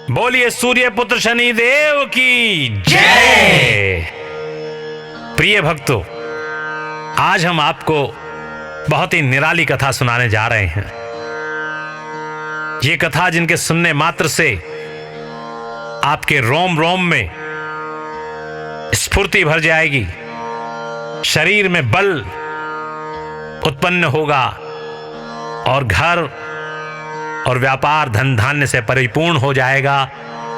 बोलिए सूर्य पुत्र शनि देव की जय। प्रिय भक्तों, आज हम आपको बहुत ही निराली कथा सुनाने जा रहे हैं। ये कथा जिनके सुनने मात्र से आपके रोम रोम में स्फूर्ति भर जाएगी, शरीर में बल उत्पन्न होगा और घर और व्यापार धन धान्य से परिपूर्ण हो जाएगा।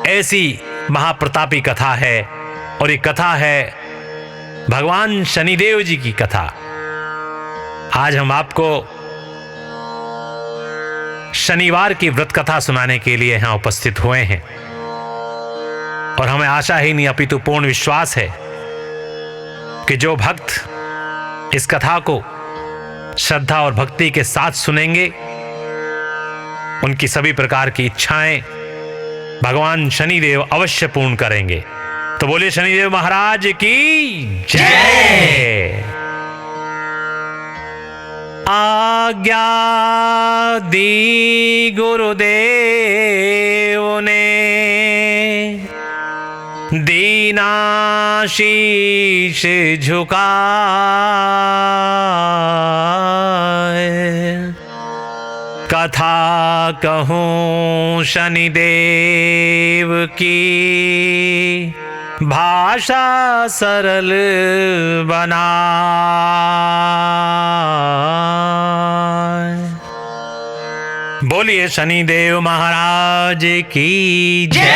ऐसी महाप्रतापी कथा है और ये कथा है भगवान शनिदेव जी की कथा। आज हम आपको शनिवार की व्रत कथा सुनाने के लिए यहां उपस्थित हुए हैं और हमें आशा ही नहीं अपितु पूर्ण विश्वास है कि जो भक्त इस कथा को श्रद्धा और भक्ति के साथ सुनेंगे, उनकी सभी प्रकार की इच्छाएं भगवान शनिदेव अवश्य पूर्ण करेंगे। तो बोलिए शनिदेव महाराज की जय। आज्ञा दी गुरुदेव ने, दीना शीश झुकाए, कथा कहूं शनिदेव की, भाषा सरल बनाए। बोलिए शनिदेव महाराज की जय।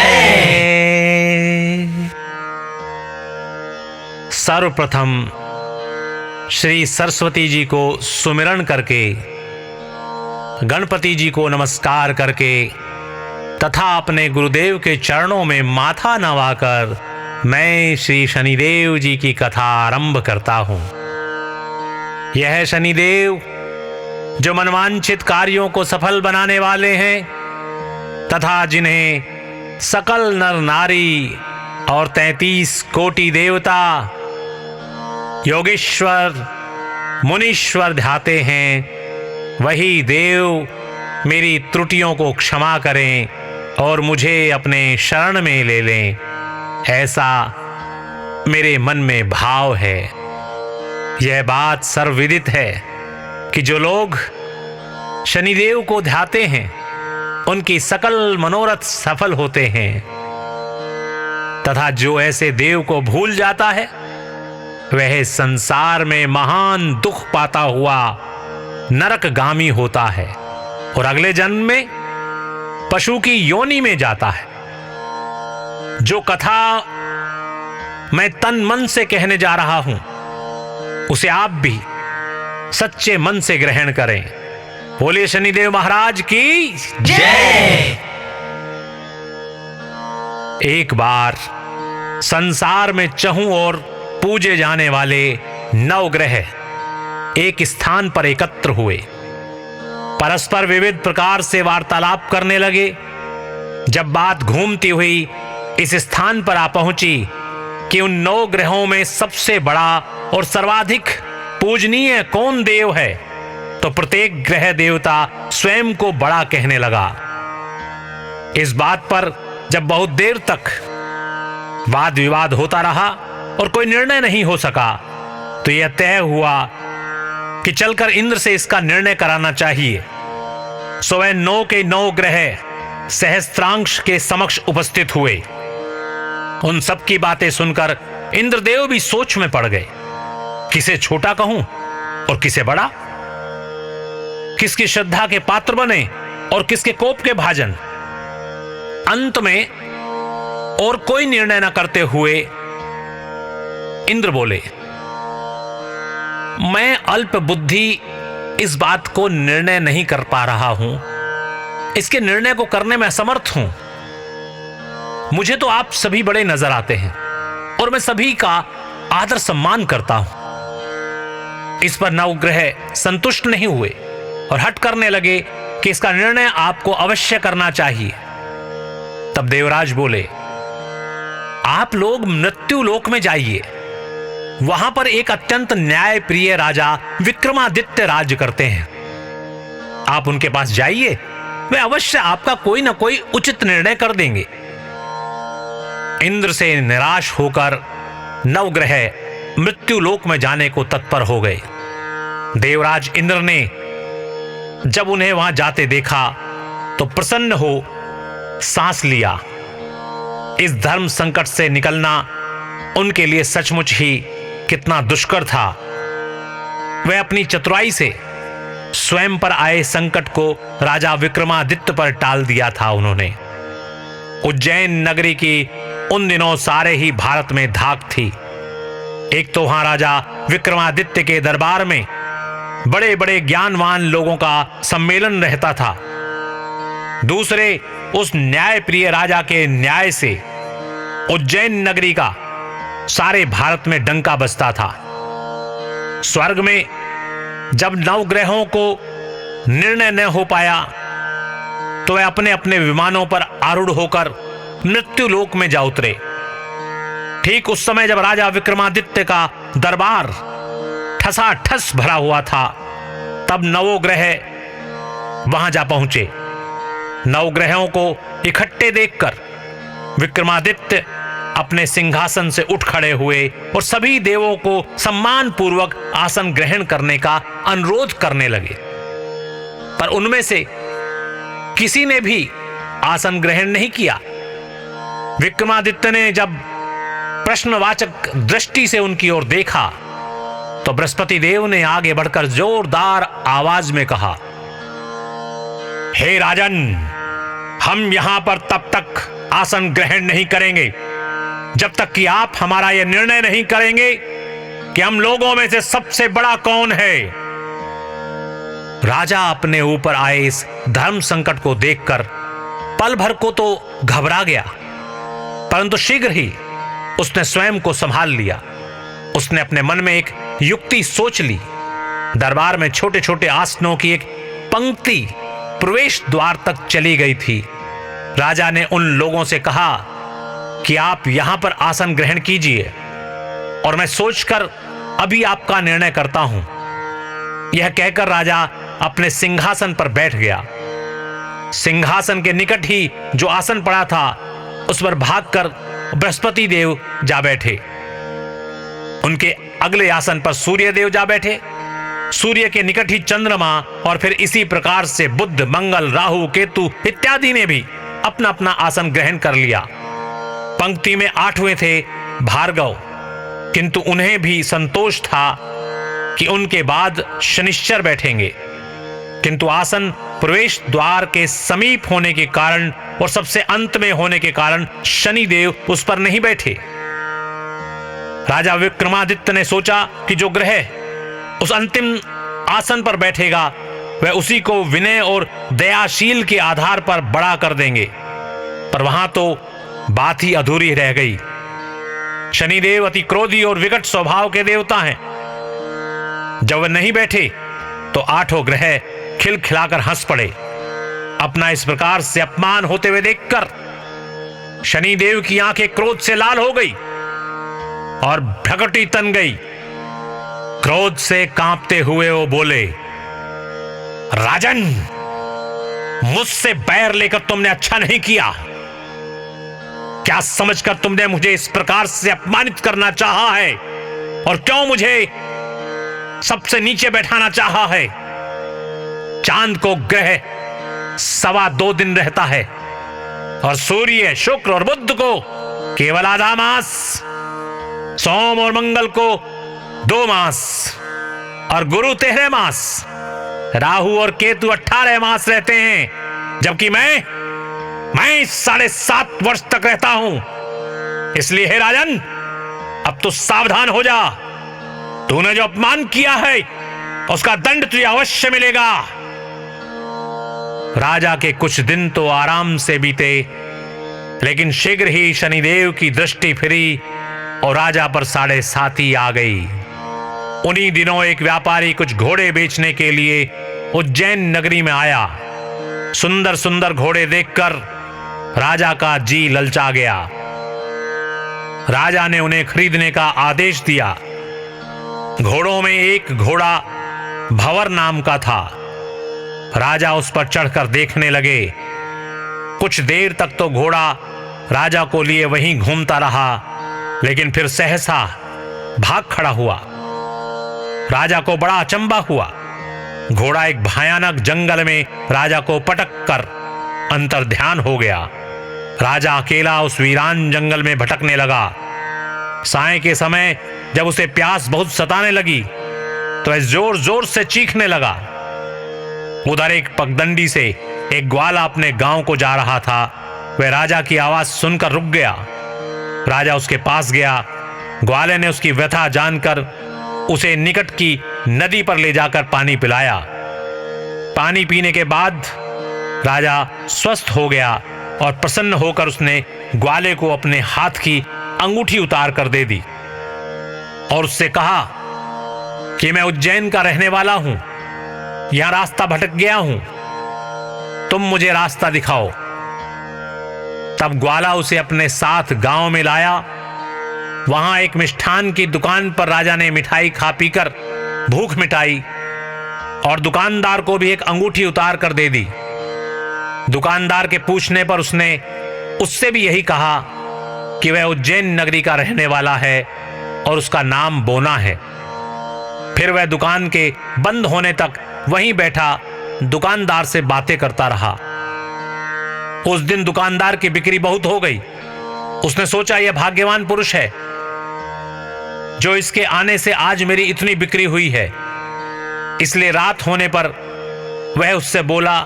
सर्वप्रथम श्री सरस्वती जी को सुमिरन करके, गणपति जी को नमस्कार करके तथा अपने गुरुदेव के चरणों में माथा नवाकर मैं श्री शनिदेव जी की कथा आरंभ करता हूं। यह शनिदेव जो मनवांछित कार्यों को सफल बनाने वाले हैं तथा जिन्हें सकल नर नारी और 33 कोटि देवता योगेश्वर मुनीश्वर ध्याते हैं, वही देव मेरी त्रुटियों को क्षमा करें और मुझे अपने शरण में ले लें, ऐसा मेरे मन में भाव है। यह बात सर्वविदित है कि जो लोग शनिदेव को ध्याते हैं उनकी सकल मनोरथ सफल होते हैं तथा जो ऐसे देव को भूल जाता है वह संसार में महान दुख पाता हुआ नरकगामी होता है और अगले जन्म में पशु की योनि में जाता है। जो कथा मैं तन मन से कहने जा रहा हूं उसे आप भी सच्चे मन से ग्रहण करें। बोलिए शनिदेव महाराज की जय। एक बार संसार में चहुं ओर पूजे जाने वाले 9 ग्रह एक स्थान पर एकत्र हुए, परस्पर विविध प्रकार से वार्तालाप करने लगे। जब बात घूमती हुई इस स्थान पर आ पहुंची कि उन 9 ग्रहों में सबसे बड़ा और सर्वाधिक पूजनीय कौन देव है, तो प्रत्येक ग्रह देवता स्वयं को बड़ा कहने लगा। इस बात पर जब बहुत देर तक वाद विवाद होता रहा और कोई निर्णय नहीं हो सका, तो यह तय हुआ कि चलकर इंद्र से इसका निर्णय कराना चाहिए। सो वह 9 के 9 ग्रह सहस्त्रांश के समक्ष उपस्थित हुए। उन सब की बातें सुनकर इंद्रदेव भी सोच में पड़ गए, किसे छोटा कहूं और किसे बड़ा, किसकी श्रद्धा के पात्र बने और किसके कोप के भाजन। अंत में और कोई निर्णय न करते हुए इंद्र बोले, मैं अल्प बुद्धि इस बात को निर्णय नहीं कर पा रहा हूं, इसके निर्णय को करने में असमर्थ हूं। मुझे तो आप सभी बड़े नजर आते हैं और मैं सभी का आदर सम्मान करता हूं। इस पर 9 ग्रह संतुष्ट नहीं हुए और हट करने लगे कि इसका निर्णय आपको अवश्य करना चाहिए। तब देवराज बोले, आप लोग मृत्यु लोक में जाइए, वहां पर एक अत्यंत न्याय प्रिय राजा विक्रमादित्य राज्य करते हैं। आप उनके पास जाइए, वे अवश्य आपका कोई ना कोई उचित निर्णय कर देंगे। इंद्र से निराश होकर नवग्रह मृत्यु लोक में जाने को तत्पर हो गए। देवराज इंद्र ने जब उन्हें वहां जाते देखा तो प्रसन्न हो सांस लिया। इस धर्म संकट से निकलना उनके लिए सचमुच ही कितना दुष्कर था। वह अपनी चतुराई से स्वयं पर आए संकट को राजा विक्रमादित्य पर टाल दिया था। उन्होंने उज्जैन नगरी की उन दिनों सारे ही भारत में धाक थी। एक तो वहां राजा विक्रमादित्य के दरबार में बड़े बड़े ज्ञानवान लोगों का सम्मेलन रहता था। दूसरे उस न्यायप्रिय राजा के न्याय से उज्जैन नगरी का सारे भारत में डंका बजता था। स्वर्ग में जब नवग्रहों को निर्णय न हो पाया तो वे अपने अपने विमानों पर आरूढ़ होकर मृत्यु लोक में जा उतरे। ठीक उस समय जब राजा विक्रमादित्य का दरबार ठसाठस भरा हुआ था, तब नवग्रह वहां जा पहुंचे। नवग्रहों को इकट्ठे देखकर विक्रमादित्य अपने सिंहासन से उठ खड़े हुए और सभी देवों को सम्मान पूर्वक आसन ग्रहण करने का अनुरोध करने लगे, पर उनमें से किसी ने भी आसन ग्रहण नहीं किया। विक्रमादित्य ने जब प्रश्नवाचक दृष्टि से उनकी ओर देखा तो बृहस्पति देव ने आगे बढ़कर जोरदार आवाज में कहा, हे राजन, हम यहां पर तब तक आसन ग्रहण नहीं करेंगे जब तक कि आप हमारा यह निर्णय नहीं करेंगे कि हम लोगों में से सबसे बड़ा कौन है। राजा अपने ऊपर आए इस धर्म संकट को देखकर पल भर को तो घबरा गया, परंतु शीघ्र ही उसने स्वयं को संभाल लिया। उसने अपने मन में एक युक्ति सोच ली। दरबार में छोटे छोटे आसनों की एक पंक्ति प्रवेश द्वार तक चली गई थी। राजा ने उन लोगों से कहा कि आप यहां पर आसन ग्रहण कीजिए और मैं सोचकर अभी आपका निर्णय करता हूं। यह कहकर राजा अपने सिंहासन पर बैठ गया। सिंहासन के निकट ही जो आसन पड़ा था उस पर भागकर बृहस्पति देव जा बैठे। उनके अगले आसन पर सूर्य देव जा बैठे। सूर्य के निकट ही चंद्रमा और फिर इसी प्रकार से बुध, मंगल, राहु, केतु इत्यादि ने भी अपना अपना आसन ग्रहण कर लिया। पंक्ति में 8वें थे भार्गव, किंतु उन्हें भी संतोष था कि उनके बाद शनिश्चर बैठेंगे, किंतु आसन प्रवेश द्वार के समीप होने के कारण और सबसे अंत में होने के कारण शनिदेव उस पर नहीं बैठे। राजा विक्रमादित्य ने सोचा कि जो ग्रह उस अंतिम आसन पर बैठेगा वह उसी को विनय और दयाशील के आधार पर बड़ा कर देंगे, पर वहां तो बात ही अधूरी रह गई। शनिदेव अति क्रोधी और विकट स्वभाव के देवता हैं। जब वह नहीं बैठे तो 8 ग्रह खिलखिलाकर हंस पड़े। अपना इस प्रकार से अपमान होते हुए देखकर शनिदेव की आंखें क्रोध से लाल हो गई और भ्रकटी तन गई। क्रोध से कांपते हुए वो बोले, राजन, मुझसे बैर लेकर तुमने अच्छा नहीं किया। क्या समझकर तुमने मुझे इस प्रकार से अपमानित करना चाहा है और क्यों मुझे सबसे नीचे बैठाना चाहा है। चांद को ग्रह 2.25 दिन रहता है और सूर्य, शुक्र और बुध को केवल आधा मास, सोम और मंगल को 2 मास और गुरु 13 मास, राहु और केतु 18 मास रहते हैं, जबकि मैं 7.5 वर्ष तक रहता हूं। इसलिए हे राजन, अब तो सावधान हो जा। तूने जो अपमान किया है उसका दंड तुझे अवश्य मिलेगा। राजा के कुछ दिन तो आराम से बीते, लेकिन शीघ्र ही शनिदेव की दृष्टि फिरी और राजा पर 7.5 आ गई। उन्हीं दिनों एक व्यापारी कुछ घोड़े बेचने के लिए उज्जैन नगरी में आया। सुंदर सुंदर घोड़े देखकर राजा का जी ललचा गया। राजा ने उन्हें खरीदने का आदेश दिया। घोड़ों में एक घोड़ा भंवर नाम का था। राजा उस पर चढ़कर देखने लगे। कुछ देर तक तो घोड़ा राजा को लिए वहीं घूमता रहा, लेकिन फिर सहसा भाग खड़ा हुआ। राजा को बड़ा अचंभा हुआ। घोड़ा एक भयानक जंगल में राजा को पटक कर अंतर्ध्यान हो गया। राजा अकेला उस वीरान जंगल में भटकने लगा। साय के समय जब उसे प्यास बहुत सताने लगी तो वह जोर जोर से चीखने लगा। उधर एक पगडंडी से एक ग्वाला अपने गांव को जा रहा था। वह राजा की आवाज सुनकर रुक गया। राजा उसके पास गया। ग्वाले ने उसकी व्यथा जानकर उसे निकट की नदी पर ले जाकर पानी पिलाया। पानी पीने के बाद राजा स्वस्थ हो गया और प्रसन्न होकर उसने ग्वाले को अपने हाथ की अंगूठी उतार कर दे दी और उससे कहा कि मैं उज्जैन का रहने वाला हूं, यहां रास्ता भटक गया हूं, तुम मुझे रास्ता दिखाओ। तब ग्वाला उसे अपने साथ गांव में लाया। वहां एक मिष्ठान की दुकान पर राजा ने मिठाई खा पीकर भूख मिटाई और दुकानदार को भी एक अंगूठी उतार कर दे दी। दुकानदार के पूछने पर उसने उससे भी यही कहा कि वह उज्जैन नगरी का रहने वाला है और उसका नाम बोना है। फिर वह दुकान के बंद होने तक वहीं बैठा दुकानदार से बातें करता रहा। उस दिन दुकानदार की बिक्री बहुत हो गई। उसने सोचा यह भाग्यवान पुरुष है जो इसके आने से आज मेरी इतनी बिक्री हुई है। इसलिए रात होने पर वह उससे बोला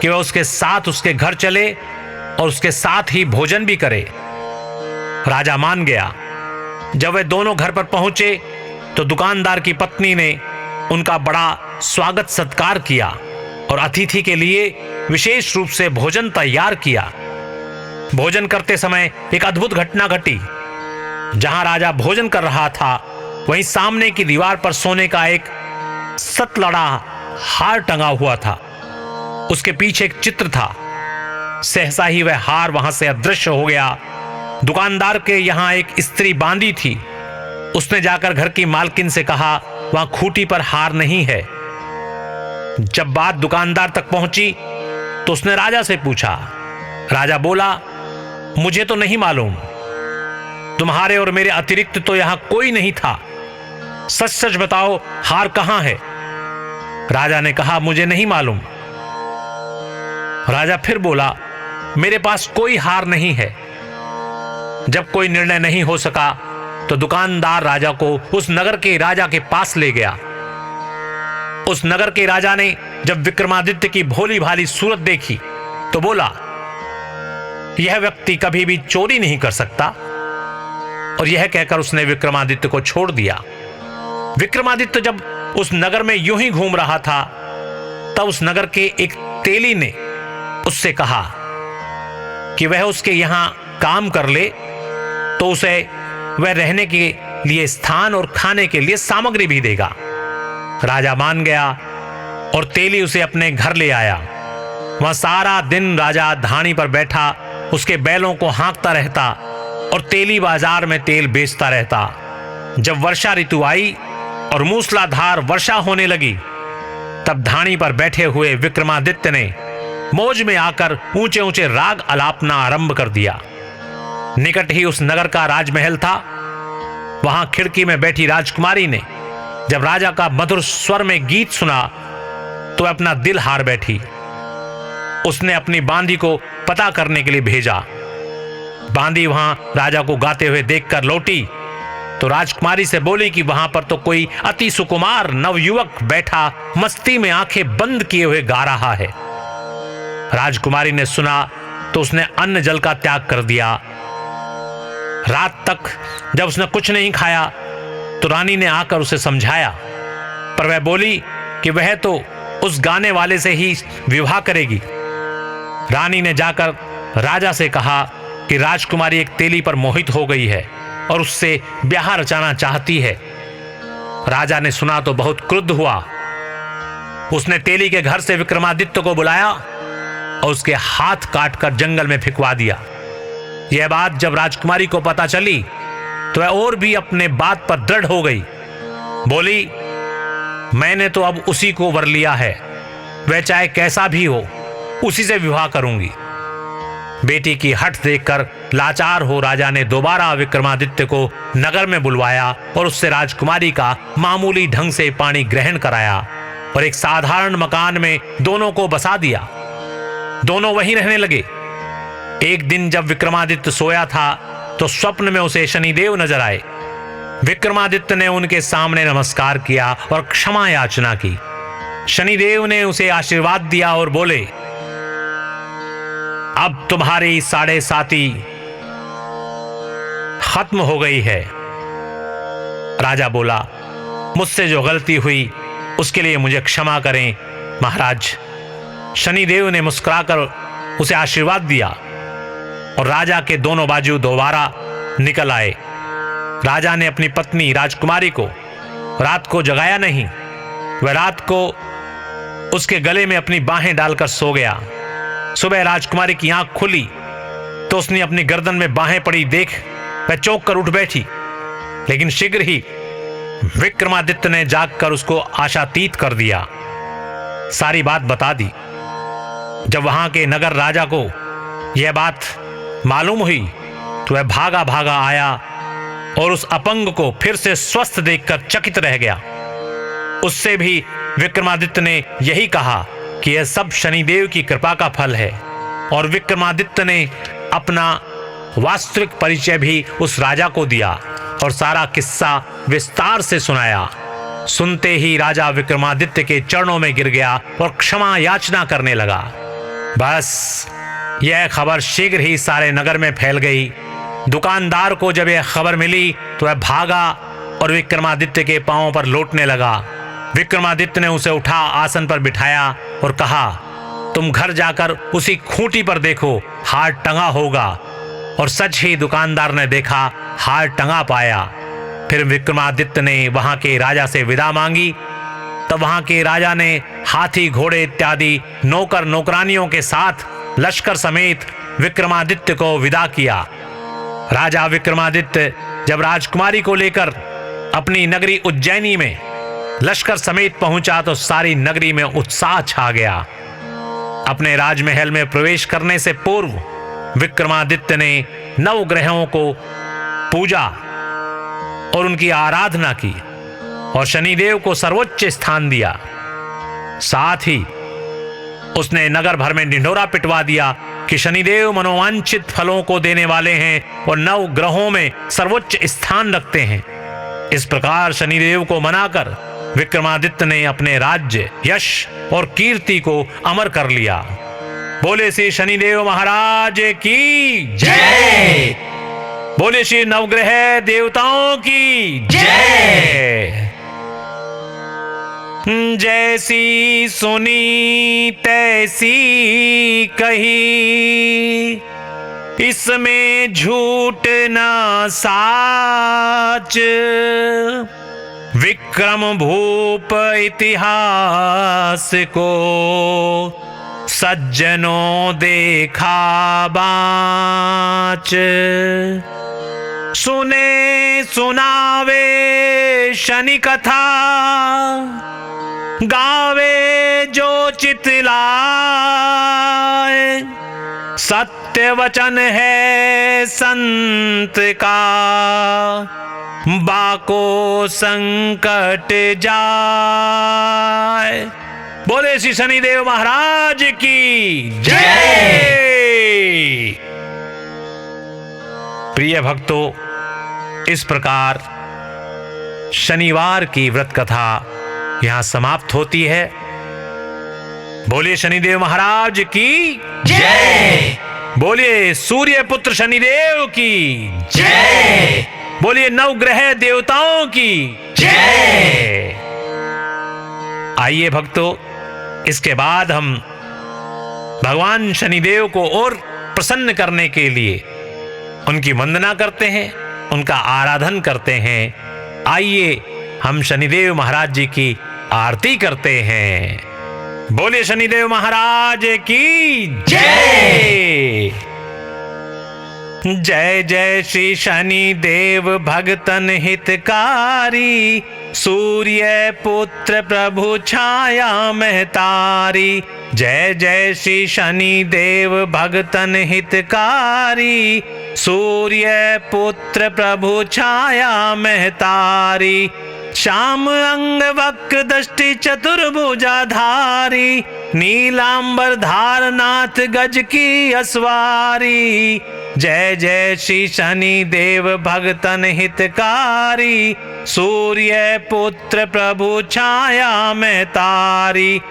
कि वह उसके साथ उसके घर चले और उसके साथ ही भोजन भी करे। राजा मान गया। जब वे दोनों घर पर पहुंचे तो दुकानदार की पत्नी ने उनका बड़ा स्वागत सत्कार किया और अतिथि के लिए विशेष रूप से भोजन तैयार किया। भोजन करते समय एक अद्भुत घटना घटी। जहां राजा भोजन कर रहा था वहीं सामने की दीवार पर सोने का एक सतलड़ा हार टंगा हुआ था। उसके पीछे एक चित्र था। सहसा ही वह हार वहां से अदृश्य हो गया। दुकानदार के यहां एक स्त्री बांधी थी। उसने जाकर घर की मालकिन से कहा वहां खूंटी पर हार नहीं है। जब बात दुकानदार तक पहुंची तो उसने राजा से पूछा। राजा बोला मुझे तो नहीं मालूम, तुम्हारे और मेरे अतिरिक्त तो यहां कोई नहीं था। सच सच बताओ हार कहां है? राजा ने कहा मुझे नहीं मालूम। राजा फिर बोला मेरे पास कोई हार नहीं है। जब कोई निर्णय नहीं हो सका तो दुकानदार राजा को उस नगर के राजा के पास ले गया। उस नगर के राजा ने जब विक्रमादित्य की भोली भाली सूरत देखी तो बोला यह व्यक्ति कभी भी चोरी नहीं कर सकता, और यह कहकर उसने विक्रमादित्य को छोड़ दिया। विक्रमादित्य जब उस नगर में यूं ही घूम रहा था तब उस नगर के एक तेली ने उससे कहा कि वह उसके यहां काम कर ले तो उसे वह रहने के लिए स्थान और खाने के लिए सामग्री भी देगा। राजा मान गया और तेली उसे अपने घर ले आया। वहां सारा दिन राजा धानी पर बैठा उसके बैलों को हाँकता रहता और तेली बाजार में तेल बेचता रहता। जब वर्षा ऋतु आई और मूसलाधार वर्षा होने लगी तब धानी पर बैठे हुए विक्रमादित्य ने मौज में आकर ऊंचे ऊंचे राग अलापना आरंभ कर दिया। निकट ही उस नगर का राजमहल था। वहां खिड़की में बैठी राजकुमारी ने जब राजा का मधुर स्वर में गीत सुना तो अपना दिल हार बैठी। उसने अपनी बांदी को पता करने के लिए भेजा। बांदी वहां राजा को गाते हुए देखकर लौटी तो राजकुमारी से बोली कि वहां पर तो कोई अति सुकुमार नवयुवक बैठा मस्ती में आंखें बंद किए हुए गा रहा है। राजकुमारी ने सुना तो उसने अन्न जल का त्याग कर दिया। रात तक जब उसने कुछ नहीं खाया तो रानी ने आकर उसे समझाया, पर वह बोली कि वह तो उस गाने वाले से ही विवाह करेगी। रानी ने जाकर राजा से कहा कि राजकुमारी एक तेली पर मोहित हो गई है और उससे ब्याह रचाना चाहती है। राजा ने सुना तो बहुत क्रुद्ध हुआ। उसने तेली के घर से विक्रमादित्य को बुलाया और उसके हाथ काटकर जंगल में फिकवा दिया। यह बात जब राजकुमारी को पता चली तो वह और भी अपने बात पर दृढ़ हो गई। बोली मैंने तो अब उसी को वर लिया है वह चाहे कैसा भी हो उसी से विवाह करूंगी। बेटी की हठ देखकर लाचार हो राजा ने दोबारा विक्रमादित्य को नगर में बुलवाया और उससे राजकुमारी का मामूली ढंग से पाणी ग्रहण कराया और एक साधारण मकान में दोनों को बसा दिया। दोनों वहीं रहने लगे। एक दिन जब विक्रमादित्य सोया था तो स्वप्न में उसे शनिदेव नजर आए। विक्रमादित्य ने उनके सामने नमस्कार किया और क्षमा याचना की। शनिदेव ने उसे आशीर्वाद दिया और बोले, अब तुम्हारी 7.5 खत्म हो गई है। राजा बोला, मुझसे जो गलती हुई उसके लिए मुझे क्षमा करें महाराज। शनिदेव ने मुस्कुराकर उसे आशीर्वाद दिया और राजा के दोनों बाजू दोबारा निकल आए। राजा ने अपनी पत्नी राजकुमारी को रात को जगाया नहीं। वह रात को उसके गले में अपनी बाहें डालकर सो गया। सुबह राजकुमारी की आंख खुली तो उसने अपनी गर्दन में बाहें पड़ी देख वह चौंक कर उठ बैठी, लेकिन शीघ्र ही विक्रमादित्य ने जागकर उसको आशातीत कर दिया, सारी बात बता दी। जब वहां के नगर राजा को यह बात मालूम हुई तो वह भागा भागा आया और उस अपंग को फिर से स्वस्थ देखकर चकित रह गया। उससे भी विक्रमादित्य ने यही कहा कि यह सब शनिदेव की कृपा का फल है और विक्रमादित्य ने अपना वास्तविक परिचय भी उस राजा को दिया और सारा किस्सा विस्तार से सुनाया। सुनते ही राजा विक्रमादित्य के चरणों में गिर गया और क्षमा याचना करने लगा। बस यह खबर शीघ्र ही सारे नगर में फैल गई। दुकानदार को जब यह खबर मिली तो वह भागा और विक्रमादित्य के पांवों पर लौटने लगा। विक्रमादित्य ने उसे उठा आसन पर बिठाया और कहा, तुम घर जाकर उसी खूंटी पर देखो, हार टंगा होगा। और सच ही दुकानदार ने देखा, हार टंगा पाया। फिर विक्रमादित्य ने वहां के राजा से विदा मांगी। तब वहां के राजा ने हाथी घोड़े इत्यादि नौकर नौकरानियों के साथ लश्कर समेत विक्रमादित्य को विदा किया। राजा विक्रमादित्य जब राजकुमारी को लेकर अपनी नगरी उज्जैनी में लश्कर समेत पहुंचा तो सारी नगरी में उत्साह छा गया। अपने राजमहल में प्रवेश करने से पूर्व विक्रमादित्य ने 9 ग्रहों को पूजा और उनकी आराधना की और शनिदेव को सर्वोच्च स्थान दिया। साथ ही उसने नगर भर में ढिंढोरा पिटवा दिया कि शनिदेव मनोवांछित फलों को देने वाले हैं और 9 ग्रहों में सर्वोच्च स्थान रखते हैं। इस प्रकार शनिदेव को मनाकर विक्रमादित्य ने अपने राज्य, यश और कीर्ति को अमर कर लिया। बोले श्री शनिदेव महाराज की जय। बोले श्री नवग्रह देवताओं की जय। जैसी सुनी तैसी कही, इसमें झूठ न साच। विक्रम भूप इतिहास को सज्जनों देखा बाच। सुने सुनावे शनि कथा, गावे जो चितलाए। सत्य वचन है संत का, बाको संकट जाए। बोले श्री शनिदेव महाराज की जय। प्रिय भक्तों, इस प्रकार शनिवार की व्रत कथा यहां समाप्त होती है। बोलिए शनिदेव महाराज की जय। बोलिए सूर्य पुत्र शनिदेव की जय। बोलिए नवग्रह देवताओं की जय। आइए भक्तों, इसके बाद हम भगवान शनिदेव को और प्रसन्न करने के लिए उनकी वंदना करते हैं, उनका आराधन करते हैं। आइए हम शनिदेव महाराज जी की आरती करते हैं। बोलिए शनिदेव महाराज की जय। जय जय श्री शनि देव भगतन हितकारी, सूर्य पुत्र प्रभु छाया महतारी। जय जय श्री शनि देव भगतन हितकारी, सूर्य पुत्र प्रभु छाया महतारी। श्याम अंग वक्र दृष्टि चतुर्भुजाधारी, नीलांबर धारनाथ गज की असवारी। जय जय श्री शनि देव भगतन हितकारी, सूर्य पुत्र प्रभु छाया महतारी।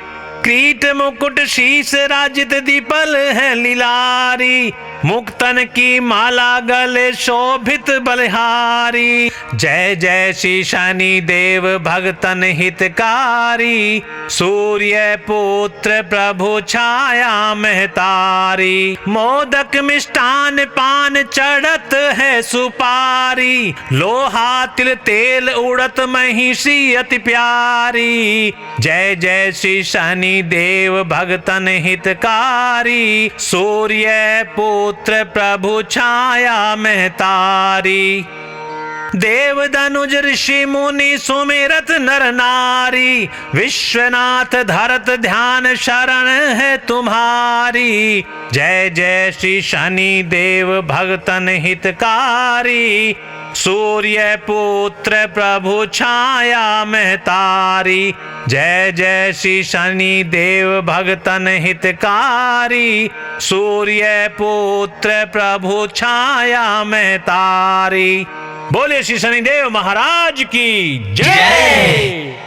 क्रीट मुकुट शीश राजित दीपल है लीलारी, मुक्तन की माला गले शोभित बलिहारी। जय जय श्री शनि देव भगतन हितकारी, सूर्य पुत्र प्रभु छाया महतारी। मोदक मिष्टान पान चढ़त है सुपारी, लोहा तिल तेल उड़त महिषी अति प्यारी। जय जय श्री शनि देव भगतन हितकारी, सूर्य पुत्र प्रभु छाया महतारी। देव धनुज ऋषि मुनि सुमिरत नर नारी, विश्वनाथ धरत ध्यान शरण है तुम्हारी। जय जय श्री शनि देव भगतन हितकारी, सूर्य पुत्र प्रभु छाया महतारी। जय जय श्री शनि देव भगतन हितकारी, सूर्य पुत्र प्रभु छाया महतारी। बोले श्री शनिदेव महाराज की जय।